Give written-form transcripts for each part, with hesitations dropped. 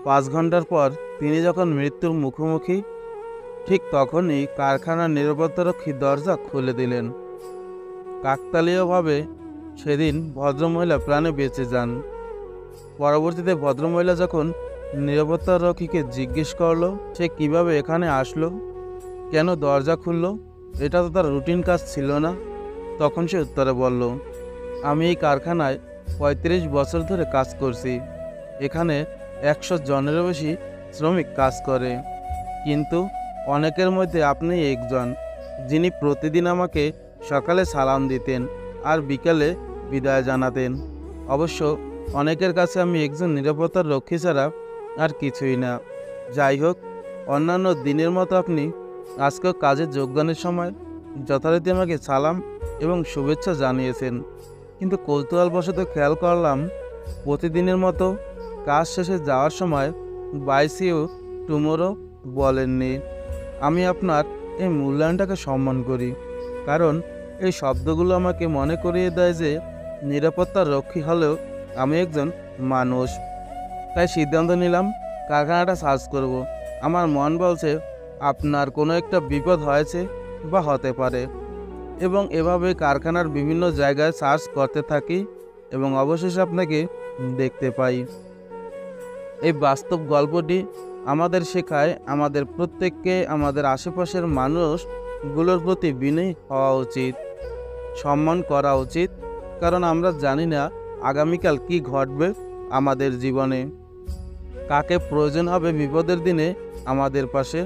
5 ঘন্টার পর তিনি যখন মৃত্যুর মুখোমুখি, ঠিক তখনই কারখানার নিরাপত্তারক্ষী দরজা খুলে দিলেন। কাকতালীয়ভাবে সেদিন ভদ্রমহিলা প্রাণে বেঁচে যান। পরবর্তীতে ভদ্রমহিলা যখন নিরাপত্তারক্ষীকে জিজ্ঞেস করলো সে কিভাবে এখানে আসলো, কেন দরজা খুললো, এটা তো তার রুটিন কাজ ছিল না, তখন সে উত্তরে বলল, আমি এই কারখানায় 35 বছর ধরে কাজ করছি। এখানে 100 জনেরও বেশি শ্রমিক কাজ করে, কিন্তু অনেকের মধ্যে আপনি একজন যিনি প্রতিদিন আমাকে সকালে সালাম দিতেন আর বিকালে বিদায় জানাতেন। অবশ্য অনেকের কাছে আমি একজন নিরাপত্তার রক্ষী ছাড়া আর কিছুই না। যাই হোক, অন্যান্য দিনের মতো আপনি আজকেও কাজে যোগদানের সময় যথারীতি আমাকে সালাম এবং শুভেচ্ছা জানিয়েছেন, কিন্তু কৌতূহলবশত খেয়াল করলাম প্রতিদিনের মতো কাজ শেষে যাওয়ার সময় বাই সি ইউ টুমোরো বলেননি। আমি আপনার এই মূল্যায়নটাকে সম্মান করি, কারণ এই শব্দগুলো আমাকে মনে করিয়ে দেয় যে নিরাপত্তার রক্ষী হলেও আমি একজন মানুষ। তাই সিদ্ধান্ত নিলাম কারখানাটা সার্চ করব। আমার মন বলছে আপনার কোনো একটা বিপদ হয়েছে বা হতে পারে, এবং এভাবে কারখানার বিভিন্ন জায়গায় সার্চ করতে থাকি এবং অবশেষে আপনাকে দেখতে পাই। এই বাস্তব গল্পটি আমাদের শেখায় আমাদের প্রত্যেককে আমাদের আশেপাশের মানুষগুলোর প্রতি বিনয়ী হওয়া উচিত, সম্মান করা উচিত, কারণ আমরা জানি না আগামীকাল কি ঘটবে আমাদের জীবনে, কাকে প্রয়োজন হবে বিপদের দিনে আমাদের পাশে।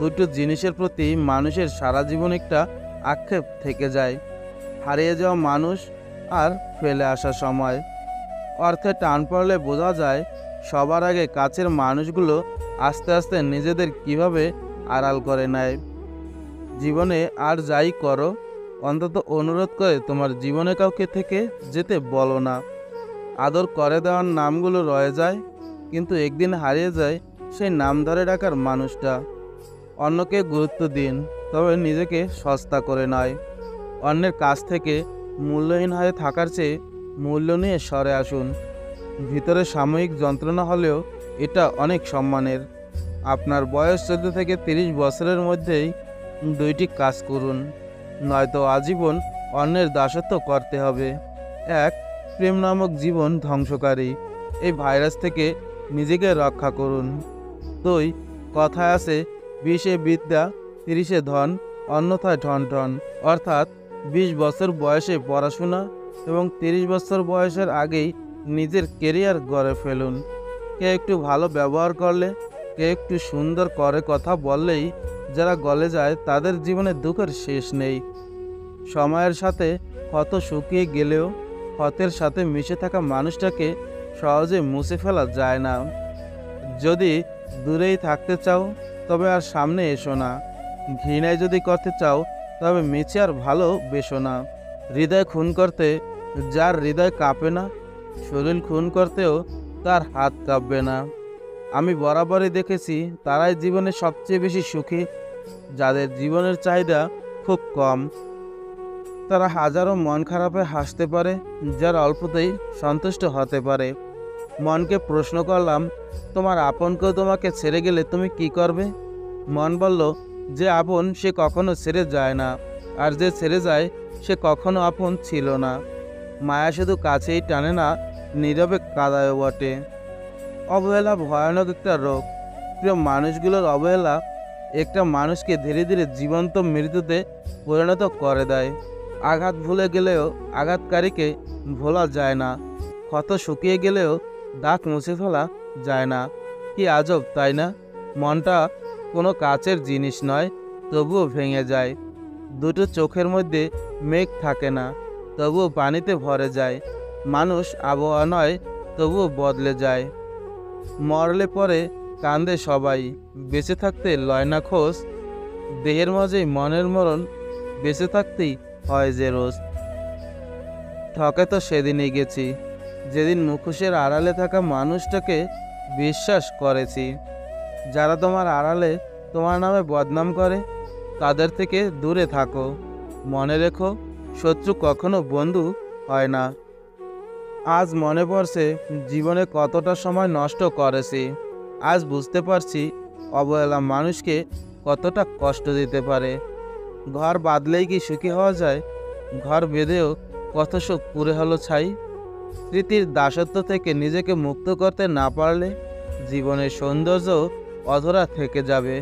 দুটো জিনিসের প্রতি মানুষের সারা জীবন একটা আক্ষেপ থেকে যায়, হারিয়ে যাওয়া মানুষ আর ফেলে আসা সময়। অর্থে টান পড়লে বোঝা যায় সবার আগে কাছের মানুষগুলো আস্তে আস্তে নিজেদের কিভাবে আড়াল করে নেয়। জীবনে আর যাই করো, অন্তত অনুরোধ করে তোমার জীবনে কাউকে থেকে যেতে বলো না। আদর করে দেওয়ার নামগুলো রয়ে যায়, কিন্তু একদিন হারিয়ে যায় সেই নাম ধরে ডাকার মানুষটা। অন্যকে গুরুত্ব দিন, তবে নিজেকে সস্তা করে নয়। অন্যের কাছ থেকে মূল্যহীন হয়ে থাকার চেয়ে মূল্য নিয়ে সরে আসুন। ভিতরে সাময়িক যন্ত্রণা হলেও এটা অনেক সম্মানের। আপনার বয়স 14 থেকে 30 বছরের মধ্যেই 2টি কাজ করুন, নয়তো আজীবন অন্যের দাসত্ব করতে হবে। 1. প্রেম নামক জীবন ধ্বংসকারী এই ভাইরাস থেকে নিজেকে রক্ষা করুন। 2. কথায় আছে 20-এ বিদ্যা, 30-এ ধন, অন্যথায় ঠন ঠন। অর্থাৎ 20 বছর বয়সে পড়াশোনা এবং 30 বছর বয়সের আগেই নিজের কেরিয়ার গড়ে ফেলুন। কেউ একটু ভালো ব্যবহার করলে, কেউ একটু সুন্দর করে কথা বললেই যারা গলে যায় তাদের জীবনে দুঃখের শেষ নেই। সময়ের সাথে ক্ষত শুকিয়ে গেলেও ক্ষতের সাথে মিশে থাকা মানুষটাকে সহজে মুছে ফেলা যায় না। যদি দূরেই থাকতে চাও তবে আর সামনে এসো না। ঘৃণায় যদি করতে চাও তবে মিছে আর ভালোবেসো না। হৃদয় খুন করতে যার হৃদয় কাঁপে না, শরীর খুন করতেও তার হাত কাঁপবে না। আমি বরাবরই দেখেছি তারাই জীবনে সবচেয়ে বেশি সুখী, যাদের জীবনের চাহিদা খুব কম। তারা হাজারো মন খারাপে হাসতে পারে, যার অল্পতেই সন্তুষ্ট হতে পারে। মনকে প্রশ্ন করলাম, তোমার আপন কেউ তোমাকে ছেড়ে গেলে তুমি কি করবে? মন বলল, যে আপন সে কখনো ছেড়ে যায় না, আর যে ছেড়ে যায় সে কখনো আপন ছিল না। মায়া শুধু কাছেই টানে না, নীরবে কাঁদায়ও বটে। অবহেলা ভয়ানক একটা রোগ। প্রিয় মানুষগুলোর অবহেলা একটা মানুষকে ধীরে ধীরে জীবন্ত মৃত্যুতে পরিণত করে দেয়। আঘাত ভুলে গেলেও আঘাতকারীকে ভোলা যায় না, ক্ষত শুকিয়ে গেলেও দাগ মুছে ফেলা যায় না। কি আজব, তাই না? মনটা কোনো কাচের জিনিস নয়, তবুও ভেঙে যায়। দুটো চোখের মধ্যে মেঘ থাকে না, তবুও পানিতে ভরে যায়। মানুষ আবহাওয়া নয়, তবুও বদলে যায়। মরলে পরে কান্দে সবাই, বেঁচে থাকতে লয় না খোঁজ। দেহের মাঝেই মনের মরণ, বেঁচে থাকতেই হয় যে রোজ। ঠকে তো সেদিনই গেছি, যেদিন মুখোশের আড়ালে থাকা মানুষটাকে বিশ্বাস করেছি। যারা তোমার আড়ালে তোমার নামে বদনাম করে তাদের থেকে দূরে থাকো। মনে রেখো, শত্রু কখনো বন্ধু হয় না। আজ মনে পড়ছে জীবনে কতটা সময় নষ্ট করেছি, আজ বুঝতে পারছি অবহেলা মানুষকে কতটা কষ্ট দিতে পারে। ঘর বাঁধলেই কি সুখী হওয়া যায়? ঘর বেঁধেও কত সুখ পুড়ে হলো ছাই। স্মৃতির দাসত্ব থেকে নিজেকে মুক্ত করতে না পারলে জীবনের সৌন্দর্য অধরা থেকে যাবে।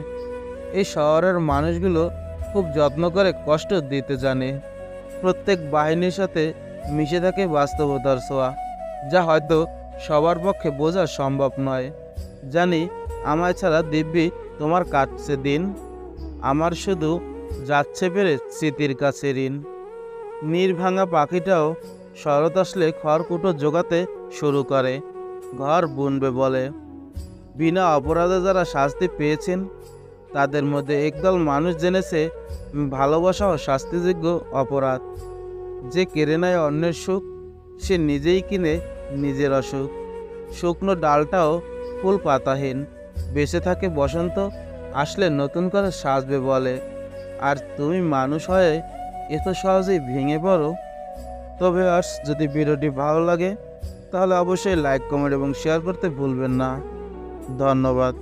এই শহরের মানুষগুলো খুব যত্ন করে কষ্ট দিতে জানে। প্রত্যেক বাহিনীর সাথে মিশে থাকে বাস্তবতার ছোঁয়া, যা হয়তো সবার পক্ষে বোঝা সম্ভব নয়। জানি আমায় ছাড়া দিব্যি তোমার কাটছে দিন, আমার শুধু যাচ্ছে পেরে স্মৃতির কাছে ঋণ। নির্ভাঙা পাখিটাও শরৎ আসলে খড়কুটো জোগাতে শুরু করে, ঘর বুনবে বলে। বিনা অপরাধে যারা শাস্তি পেয়েছেন তাদের মধ্যে একদল মানুষ জেনেছে ভালোবাসাও শাস্তিযোগ্য অপরাধ। যে কেড়ে নেয় অন্যের সুখ, সে নিজেই কিনে নিজের অসুখ। শুকনো ডালটাও ফুল পাতাহীন, বেঁচে থাকে বসন্ত আসলে নতুন করে সাজবে বলে। আর তুমি মানুষ হয়ে এত সহজেই ভেঙে পড়ো। তবে আর যদি ভিডিওটি ভালো লাগে তাহলে অবশ্যই লাইক, কমেন্ট এবং শেয়ার করতে ভুলবেন না। ধন্যবাদ।